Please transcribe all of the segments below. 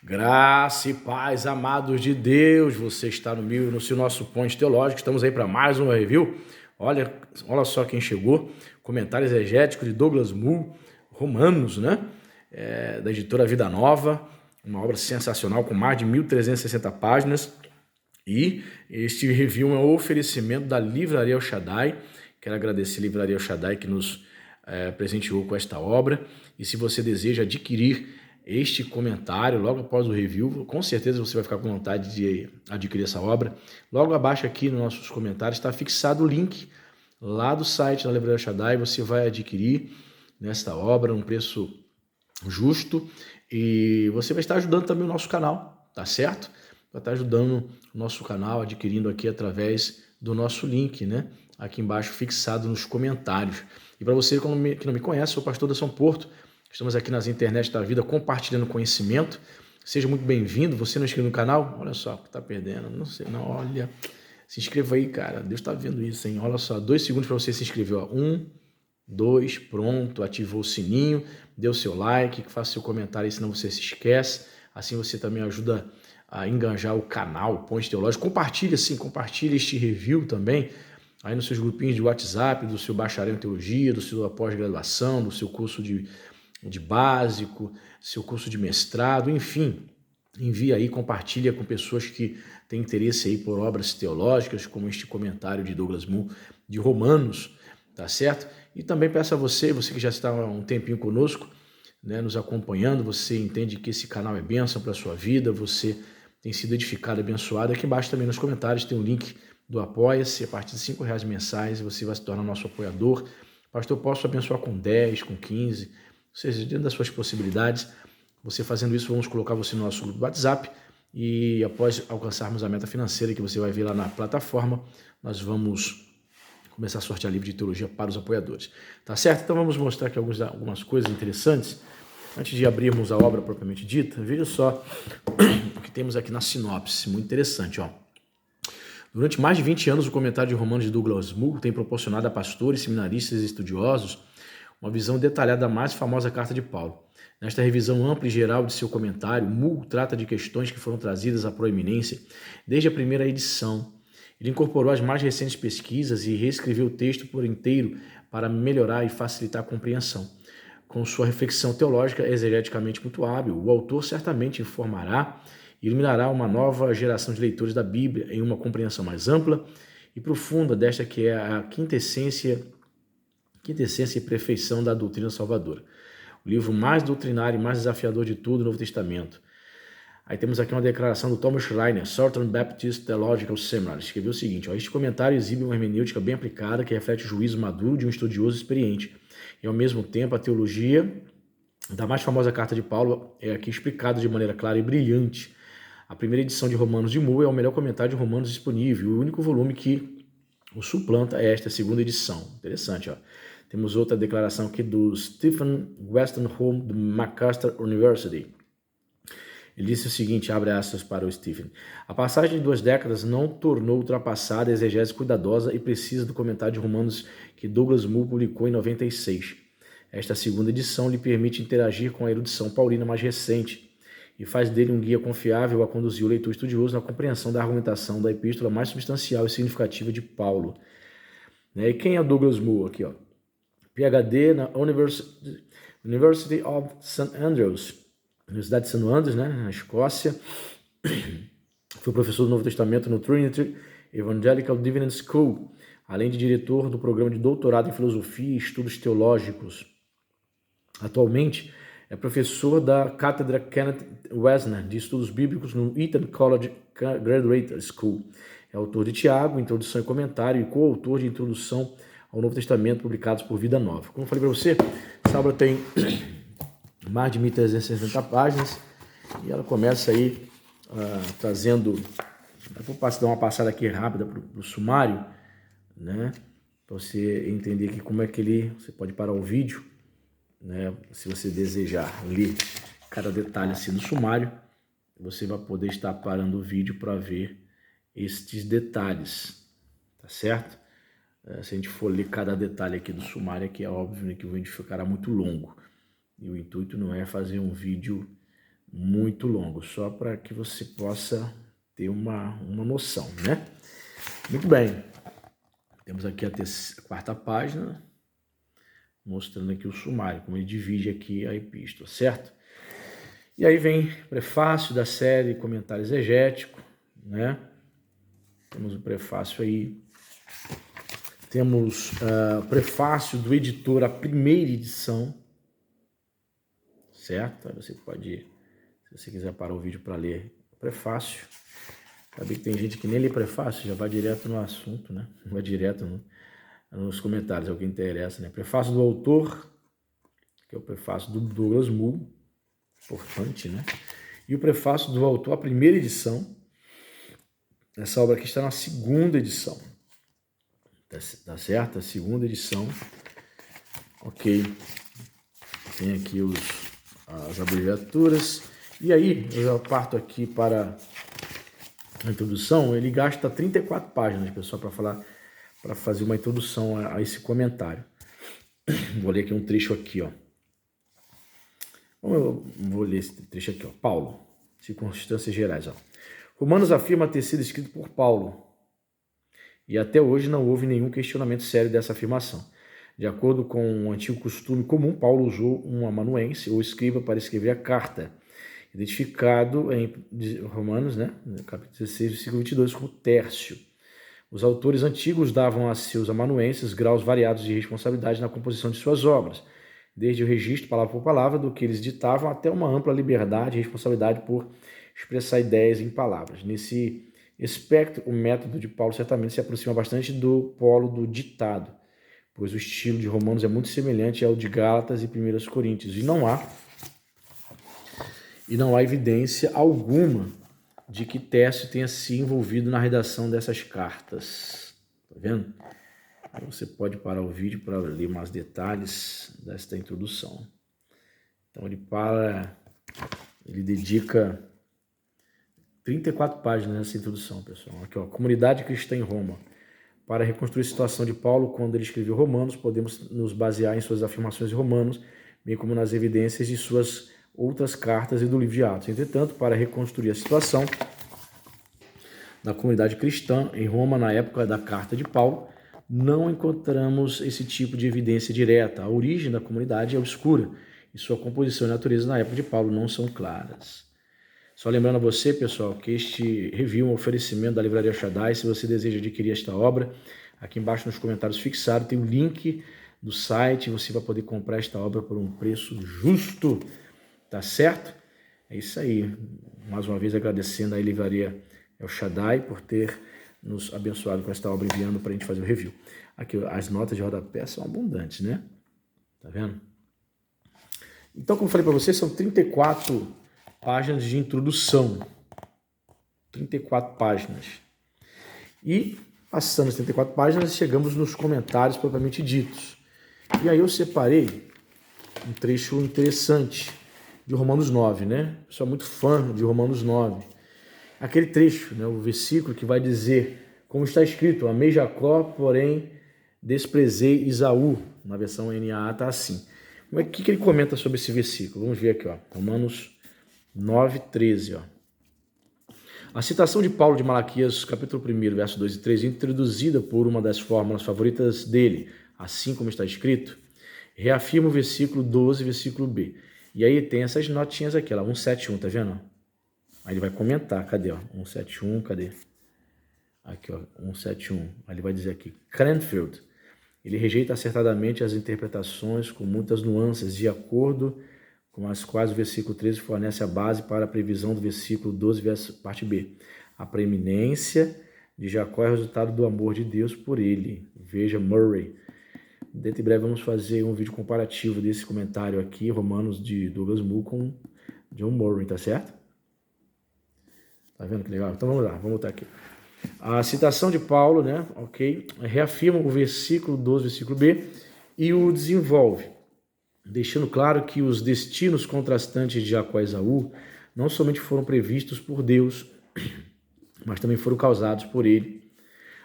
Graça e paz, amados de Deus, você está no nosso Ponte Teológico, estamos aí para mais uma review. Olha só quem chegou, comentário exegético de Douglas Moo, Romanos, né? Da editora Vida Nova, uma obra sensacional com mais de 1.360 páginas. E este review é um oferecimento da Livraria El Shaddai. Quero agradecer a Livraria El Shaddai que nos presenteou com esta obra. E se você deseja adquirir este comentário logo após o review, com certeza você vai ficar com vontade de adquirir essa obra. Logo abaixo aqui nos nossos comentários está fixado o link lá do site da Livraria El Shaddai. Você vai adquirir nesta obra um preço justo e você vai estar ajudando também o nosso canal, tá certo? Vai estar ajudando o nosso canal, adquirindo aqui através do nosso link, né? Aqui embaixo fixado nos comentários. E para você que não me conhece, sou o pastor da São Porto. Estamos aqui nas internet da vida compartilhando conhecimento. Seja muito bem-vindo. Você não é inscrito no canal? Olha só, que tá perdendo. Não sei, não, olha. Se inscreva aí, cara. Deus tá vendo isso, hein? Olha só, 2 segundos para você se inscrever, ó. 1, 2, pronto. Ativou o sininho, deu seu like, faça seu comentário aí, senão você se esquece. Assim você também ajuda a enganjar o canal, o Ponte Teológico. Compartilhe este review também aí nos seus grupinhos de WhatsApp, do seu bacharel em teologia, do seu pós-graduação, do seu curso de básico, seu curso de mestrado, enfim. Envia aí, compartilha com pessoas que têm interesse aí por obras teológicas, como este comentário de Douglas Moo de Romanos, tá certo? E também peço a você que já está há um tempinho conosco, né, nos acompanhando, você entende que esse canal é bênção para a sua vida, você tem sido edificado, abençoado. Aqui embaixo também nos comentários tem o link do Apoia-se, a partir de R$5 mensais você vai se tornar nosso apoiador. Pastor, eu posso abençoar com 10, com 15, ou seja, dentro das suas possibilidades. Você fazendo isso, vamos colocar você no nosso grupo do WhatsApp e após alcançarmos a meta financeira que você vai ver lá na plataforma, nós vamos começar a sortear livro de teologia para os apoiadores. Tá certo? Então vamos mostrar aqui algumas coisas interessantes. Antes de abrirmos a obra propriamente dita, veja só o que temos aqui na sinopse, muito interessante, ó. Durante mais de 20 anos, o comentário de Romanos de Douglas Moo tem proporcionado a pastores, seminaristas e estudiosos uma visão detalhada da mais famosa carta de Paulo. Nesta revisão ampla e geral de seu comentário, Moo trata de questões que foram trazidas à proeminência desde a primeira edição. Ele incorporou as mais recentes pesquisas e reescreveu o texto por inteiro para melhorar e facilitar a compreensão. Com sua reflexão teológica exegeticamente muito hábil, o autor certamente informará e iluminará uma nova geração de leitores da Bíblia em uma compreensão mais ampla e profunda desta que é a quintessência e perfeição da doutrina salvadora. O livro mais doutrinário e mais desafiador de tudo, o Novo Testamento. Aí temos aqui uma declaração do Thomas Schreiner, Southern Baptist Theological Seminary. Escreveu o seguinte: este comentário exibe uma hermenêutica bem aplicada que reflete o juízo maduro de um estudioso experiente. E, ao mesmo tempo, a teologia da mais famosa carta de Paulo é aqui explicada de maneira clara e brilhante. A primeira edição de Romanos de Moo é o melhor comentário de Romanos disponível. O único volume que o suplanta é esta segunda edição. Interessante, ó. Temos outra declaração aqui do Stephen Westenholm, do MacArthur University. Ele disse o seguinte, abre aspas para o Stephen: a passagem de 2 décadas não tornou ultrapassada a exegese cuidadosa e precisa do comentário de Romanos que Douglas Moo publicou em 96. Esta segunda edição lhe permite interagir com a erudição paulina mais recente e faz dele um guia confiável a conduzir o leitor estudioso na compreensão da argumentação da epístola mais substancial e significativa de Paulo. E quem é Douglas Moo aqui, ó? PhD na University of St. Andrews, Universidade de St. Andrews, né, na Escócia. Foi professor do Novo Testamento no Trinity Evangelical Divinity School, além de diretor do programa de doutorado em filosofia e estudos teológicos. Atualmente é professor da cátedra Kenneth Wesner de estudos bíblicos no Eton College Graduate School. É autor de Tiago, Introdução e Comentário, e coautor de Introdução ao Novo Testamento, publicados por Vida Nova. Como eu falei para você, essa obra tem mais de 1.360 páginas e ela começa aí trazendo... Eu vou dar uma passada aqui rápida para o sumário, né? Para você entender aqui como é que você pode parar o vídeo, né? Se você desejar ler cada detalhe assim no sumário, você vai poder estar parando o vídeo para ver estes detalhes, tá certo? Se a gente for ler cada detalhe aqui do sumário, aqui é óbvio, né, que o vídeo ficará muito longo. E o intuito não é fazer um vídeo, muito longo, só para que você possa ter uma noção, né? Muito bem. Temos aqui a quarta página, mostrando aqui o sumário, como ele divide aqui a epístola, certo? E aí vem prefácio da série, comentário exegético, né? Temos o prefácio aí. Temos prefácio do editor, a primeira edição, certo? Aí você pode, se você quiser parar o vídeo para ler o prefácio. Sabe que tem gente que nem lê prefácio, já vai direto no assunto, né? Vai direto nos comentários, é o que interessa, né? Prefácio do autor, que é o prefácio do Douglas Moo, importante, né? E o prefácio do autor, a primeira edição. Essa obra aqui está na segunda edição. Tá certo? A segunda edição. Ok. Tem aqui as abreviaturas. E aí, eu já parto aqui para a introdução. Ele gasta 34 páginas, pessoal, para fazer uma introdução a esse comentário. Vou ler aqui um trecho aqui, ó. Eu vou ler esse trecho aqui, ó. Paulo, circunstâncias gerais, ó. Romanos afirma ter sido escrito por Paulo, e até hoje não houve nenhum questionamento sério dessa afirmação. De acordo com o antigo costume comum, Paulo usou um amanuense ou escriba para escrever a carta, identificado em Romanos, né, capítulo 16, versículo 22, como Tércio. Os autores antigos davam a seus amanuenses graus variados de responsabilidade na composição de suas obras, desde o registro, palavra por palavra, do que eles ditavam, até uma ampla liberdade e responsabilidade por expressar ideias em palavras. Nesse espectro, o método de Paulo certamente se aproxima bastante do polo do ditado, pois o estilo de Romanos é muito semelhante ao de Gálatas e 1 Coríntios, e não há evidência alguma de que Tércio tenha se envolvido na redação dessas cartas. Tá vendo? Aí você pode parar o vídeo para ler mais detalhes desta introdução. Então ele dedica 34 páginas nessa introdução, pessoal. Aqui, ó, Comunidade Cristã em Roma. Para reconstruir a situação de Paulo quando ele escreveu Romanos, podemos nos basear em suas afirmações de Romanos, bem como nas evidências de suas outras cartas e do livro de Atos. Entretanto, para reconstruir a situação da comunidade cristã em Roma na época da carta de Paulo, não encontramos esse tipo de evidência direta. A origem da comunidade é obscura e sua composição e natureza na época de Paulo não são claras. Só lembrando a você, pessoal, que este review é um oferecimento da Livraria Shaddai. Se você deseja adquirir esta obra, aqui embaixo nos comentários fixado tem o link do site. Você vai poder comprar esta obra por um preço justo, tá certo? É isso aí. Mais uma vez agradecendo à Livraria El Shaddai por ter nos abençoado com esta obra, enviando para a gente fazer o review. Aqui as notas de rodapé são abundantes, né? Tá vendo? Então, como eu falei para vocês, são 34 páginas de introdução. 34 páginas. E, passando as 34 páginas, chegamos nos comentários propriamente ditos. E aí eu separei um trecho interessante de Romanos 9, né? Eu sou muito fã de Romanos 9. Aquele trecho, né? O versículo que vai dizer, como está escrito, amei Jacó, porém desprezei Esaú. Na versão NAA está assim. O que ele comenta sobre esse versículo? Vamos ver aqui, ó. Romanos 9:13, ó. A citação de Paulo de Malaquias, capítulo 1, verso 2 e 3, introduzida por uma das fórmulas favoritas dele, assim como está escrito, reafirma o versículo 12, versículo B. E aí tem essas notinhas aqui, ó, 171, tá vendo? Aí ele vai comentar, cadê, ó? 171, cadê? Aqui, ó, 171. Aí ele vai dizer aqui, Cranfield. Ele rejeita acertadamente as interpretações com muitas nuances, de acordo com as quais o versículo 13 fornece a base para a previsão do versículo 12, verso parte B. A preeminência de Jacó é resultado do amor de Deus por ele. Veja Murray. Dentro em breve vamos fazer um vídeo comparativo desse comentário aqui, Romanos de Douglas Moo com John Murray, tá certo? Tá vendo que legal? Então vamos lá, vamos voltar aqui. A citação de Paulo, né, ok, reafirma o versículo 12, versículo B, e o desenvolve, deixando claro que os destinos contrastantes de Jacó e Esaú não somente foram previstos por Deus, mas também foram causados por ele.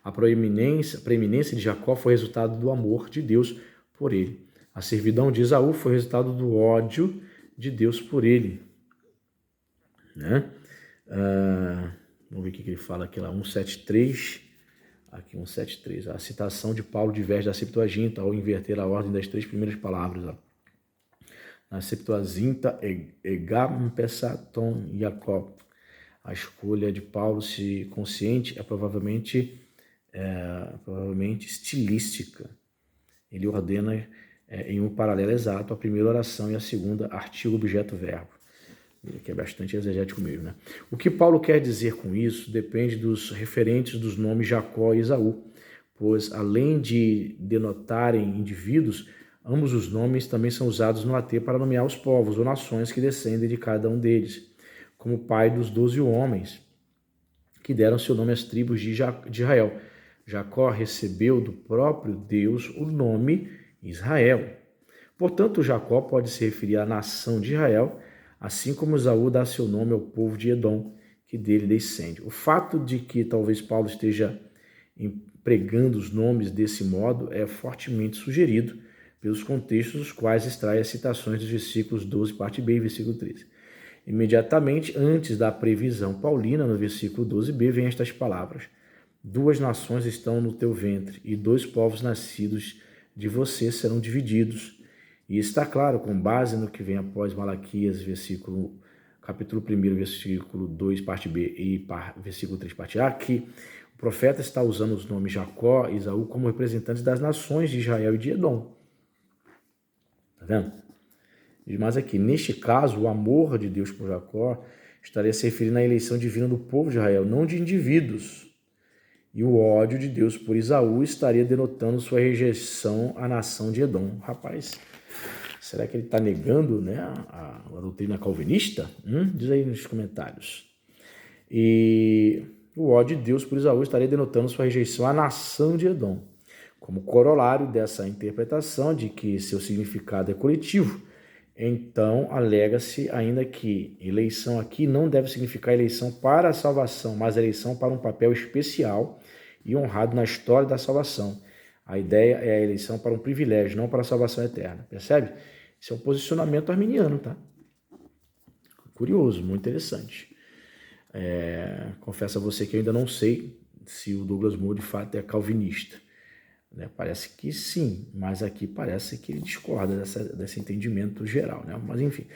A preeminência de Jacó foi resultado do amor de Deus por ele. A servidão de Esaú foi resultado do ódio de Deus por ele. né? Vamos ver o que ele fala aqui lá, 173, aqui 173, a citação de Paulo diverge da Septuaginta ao inverter a ordem das três primeiras palavras. Ó. Na Septuaginta, egam pesaton Jacob. A escolha de Paulo se consciente é provavelmente estilística. Ele ordena em um paralelo exato a primeira oração e a segunda artigo, objeto, verbo. Que é bastante exegético mesmo, né? O que Paulo quer dizer com isso depende dos referentes dos nomes Jacó e Esaú, pois além de denotarem indivíduos, ambos os nomes também são usados no AT para nomear os povos ou nações que descendem de cada um deles, como pai dos 12 homens que deram seu nome às tribos de Israel. Jacó recebeu do próprio Deus o nome Israel. Portanto, Jacó pode se referir à nação de Israel, assim como Esaú dá seu nome ao povo de Edom, que dele descende. O fato de que talvez Paulo esteja empregando os nomes desse modo é fortemente sugerido pelos contextos dos quais extrai as citações dos versículos 12, parte B e versículo 13. Imediatamente antes da previsão paulina, no versículo 12b, vem estas palavras: 2 nações estão no teu ventre, e 2 povos nascidos de você serão divididos. E está claro, com base no que vem após Malaquias, capítulo 1, versículo 2, parte B, e versículo 3, parte A, que o profeta está usando os nomes Jacó e Esaú como representantes das nações de Israel e de Edom. Tá vendo? Mas aqui, neste caso, o amor de Deus por Jacó estaria se referindo à eleição divina do povo de Israel, não de indivíduos. E o ódio de Deus por Esaú estaria denotando sua rejeição à nação de Edom. Rapaz, será que ele está negando, né, a doutrina calvinista? Diz aí nos comentários. E o ódio de Deus por Esaú estaria denotando sua rejeição à nação de Edom. Como corolário dessa interpretação de que seu significado é coletivo, então alega-se ainda que eleição aqui não deve significar eleição para a salvação, mas eleição para um papel especial e honrado na história da salvação. A ideia é a eleição para um privilégio, não para a salvação eterna. Percebe? Esse é um posicionamento arminiano, tá? Curioso, muito interessante. Confesso a você que eu ainda não sei se o Douglas Moore de fato é calvinista. Parece que sim, mas aqui parece que ele discorda desse entendimento geral, né? Mas enfim,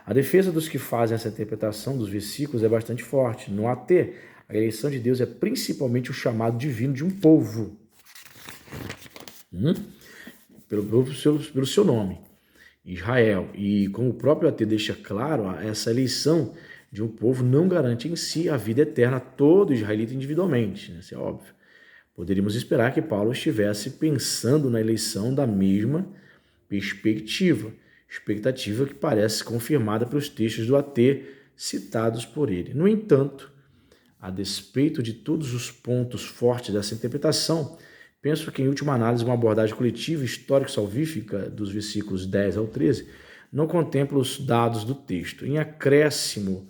a defesa dos que fazem essa interpretação dos versículos é bastante forte. No AT, a eleição de Deus é principalmente o chamado divino de um povo, pelo seu nome, Israel. E como o próprio AT deixa claro, essa eleição de um povo não garante em si a vida eterna a todo israelita individualmente, né? Isso é óbvio. Poderíamos esperar que Paulo estivesse pensando na eleição da mesma expectativa que parece confirmada pelos textos do AT citados por ele. No entanto, a despeito de todos os pontos fortes dessa interpretação, penso que, em última análise, uma abordagem coletiva histórico-salvífica dos versículos 10 ao 13 não contempla os dados do texto. Em acréscimo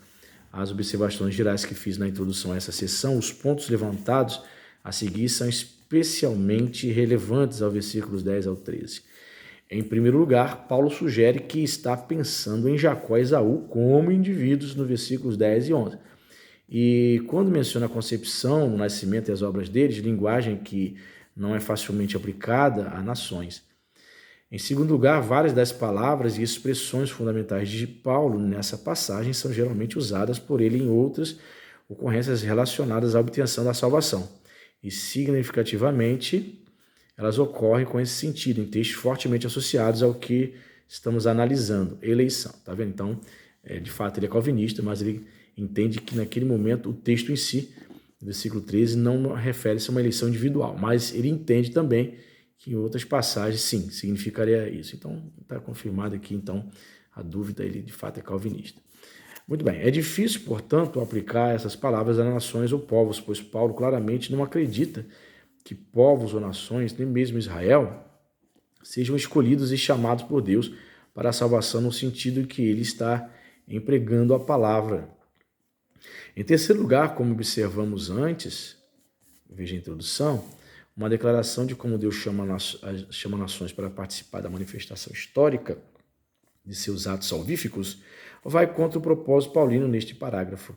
às observações gerais que fiz na introdução a essa sessão, os pontos levantados a seguir são especialmente relevantes aos versículos 10 ao 13. Em primeiro lugar, Paulo sugere que está pensando em Jacó e Esaú como indivíduos nos versículos 10 e 11. E quando menciona a concepção, o nascimento e as obras deles, linguagem que não é facilmente aplicada a nações. Em segundo lugar, várias das palavras e expressões fundamentais de Paulo nessa passagem são geralmente usadas por ele em outras ocorrências relacionadas à obtenção da salvação. E significativamente, elas ocorrem com esse sentido, em textos fortemente associados ao que estamos analisando, eleição. Tá vendo? Então, de fato, ele é calvinista, mas ele entende que naquele momento o texto em si, versículo 13, não refere-se a uma eleição individual, mas ele entende também que em outras passagens, sim, significaria isso. Então, está confirmado aqui, então, a dúvida, ele de fato é calvinista. Muito bem, é difícil, portanto, aplicar essas palavras a nações ou povos, pois Paulo claramente não acredita que povos ou nações, nem mesmo Israel, sejam escolhidos e chamados por Deus para a salvação no sentido que ele está empregando a palavra. Em terceiro lugar, como observamos antes, veja a introdução, uma declaração de como Deus chama nações para participar da manifestação histórica de seus atos salvíficos vai contra o propósito paulino neste parágrafo,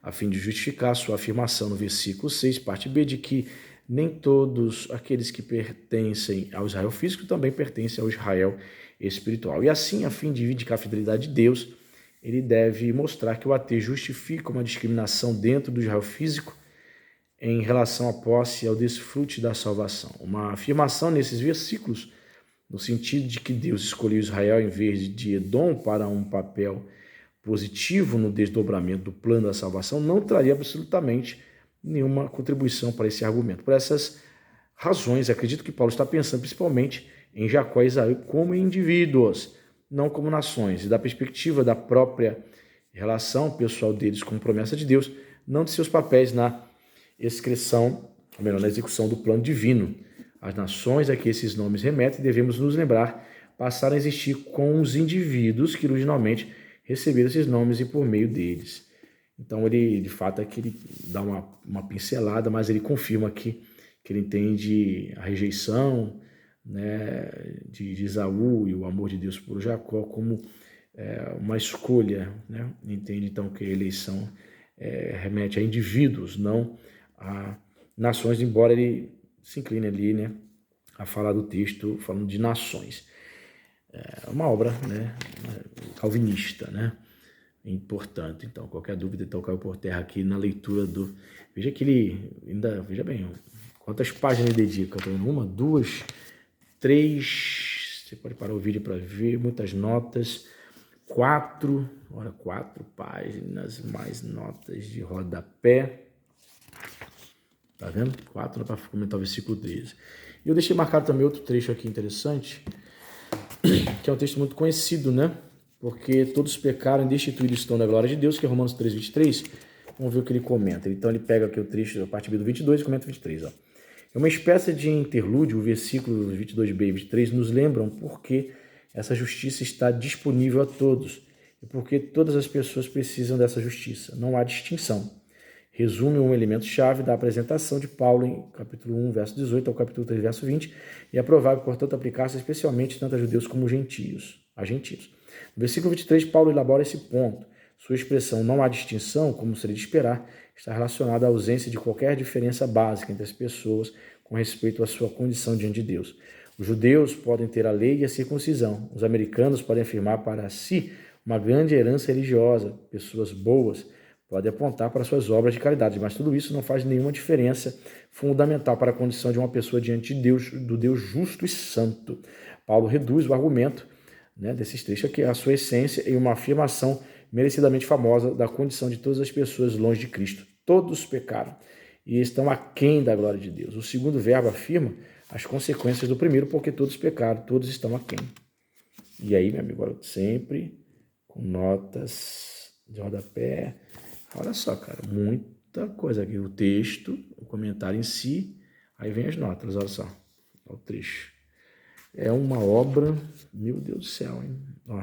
a fim de justificar sua afirmação no versículo 6, parte B, de que nem todos aqueles que pertencem ao Israel físico também pertencem ao Israel espiritual. E assim, a fim de vindicar a fidelidade de Deus, ele deve mostrar que o ateu justifica uma discriminação dentro do Israel físico em relação à posse e ao desfrute da salvação. Uma afirmação nesses versículos, no sentido de que Deus escolheu Israel em vez de Edom para um papel positivo no desdobramento do plano da salvação, não traria absolutamente nenhuma contribuição para esse argumento. Por essas razões, acredito que Paulo está pensando principalmente em Jacó e Esaú como indivíduos, não como nações, e da perspectiva da própria relação pessoal deles com promessa de Deus, não de seus papéis na execução do plano divino. As nações a que esses nomes remetem, devemos nos lembrar, passaram a existir com os indivíduos que originalmente receberam esses nomes e por meio deles. Então, ele, de fato, aqui ele dá uma pincelada, mas ele confirma aqui que ele entende a rejeição, né, de Esaú e o amor de Deus por Jacó como uma escolha, né? Entende, então, que a eleição remete a indivíduos, não a nações, embora ele se incline ali, né, a falar do texto falando de nações. É uma obra, né, calvinista, né, importante. Então, qualquer dúvida, então, caiu por terra aqui na leitura do... Veja que ele ainda... Veja bem, quantas páginas ele dedica? Uma, duas, três... Você pode parar o vídeo para ver, muitas notas. Quatro páginas, mais notas de rodapé. Tá vendo? 4 para comentar o versículo 13. E eu deixei marcado também outro trecho aqui interessante, que é um texto muito conhecido, né? Porque todos pecaram e destituídos estão da glória de Deus, que é Romanos 3, 23. Vamos ver o que ele comenta. Então ele pega aqui o trecho da parte B do 22 e comenta o 23. Ó. É uma espécie de interlúdio, o versículo 22b e 23 nos lembram porque essa justiça está disponível a todos e porque todas as pessoas precisam dessa justiça. Não há distinção. Resume um elemento-chave da apresentação de Paulo em capítulo 1, verso 18 ao capítulo 3, verso 20, e é provável, portanto, aplicar-se especialmente tanto a judeus como a gentios. No versículo 23, Paulo elabora esse ponto. Sua expressão não há distinção, como seria de esperar, está relacionada à ausência de qualquer diferença básica entre as pessoas com respeito à sua condição diante de Deus. Os judeus podem ter a lei e a circuncisão. Os americanos podem afirmar para si uma grande herança religiosa. Pessoas boas podem apontar para suas obras de caridade, mas tudo isso não faz nenhuma diferença fundamental para a condição de uma pessoa diante de Deus, do Deus justo e santo. Paulo reduz o argumento, né, desses trechos aqui, a sua essência em uma afirmação merecidamente famosa da condição de todas as pessoas longe de Cristo. Todos pecaram e estão aquém da glória de Deus. O segundo verbo afirma as consequências do primeiro, porque todos pecaram, todos estão aquém. E aí, meu amigo, agora sempre com notas de rodapé. Olha só, cara, muita coisa aqui. O texto, o comentário em si, aí vem as notas, olha só. Olha o trecho. É uma obra, meu Deus do céu, hein? Ó.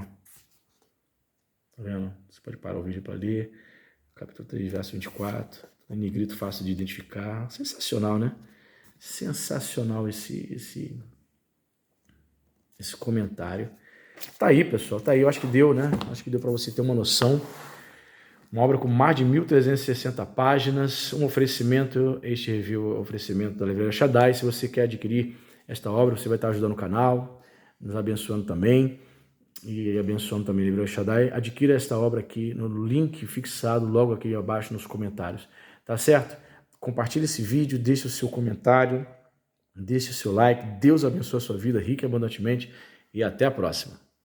Tá vendo? Você pode parar o vídeo para ler. Capítulo 3, verso 24. Em negrito, fácil de identificar. Sensacional, né? Sensacional esse comentário. Tá aí, pessoal. Tá aí. Eu acho que deu, né? Acho que deu para você ter uma noção. Uma obra com mais de 1.360 páginas, um oferecimento, este review é um oferecimento da Livraria Shaddai. Se você quer adquirir esta obra, você vai estar ajudando o canal, nos abençoando também, e abençoando também a Livraria Shaddai. Adquira esta obra aqui no link fixado logo aqui abaixo nos comentários, tá certo? Compartilhe esse vídeo, deixe o seu comentário, deixe o seu like. Deus abençoe a sua vida rica e abundantemente, e até a próxima.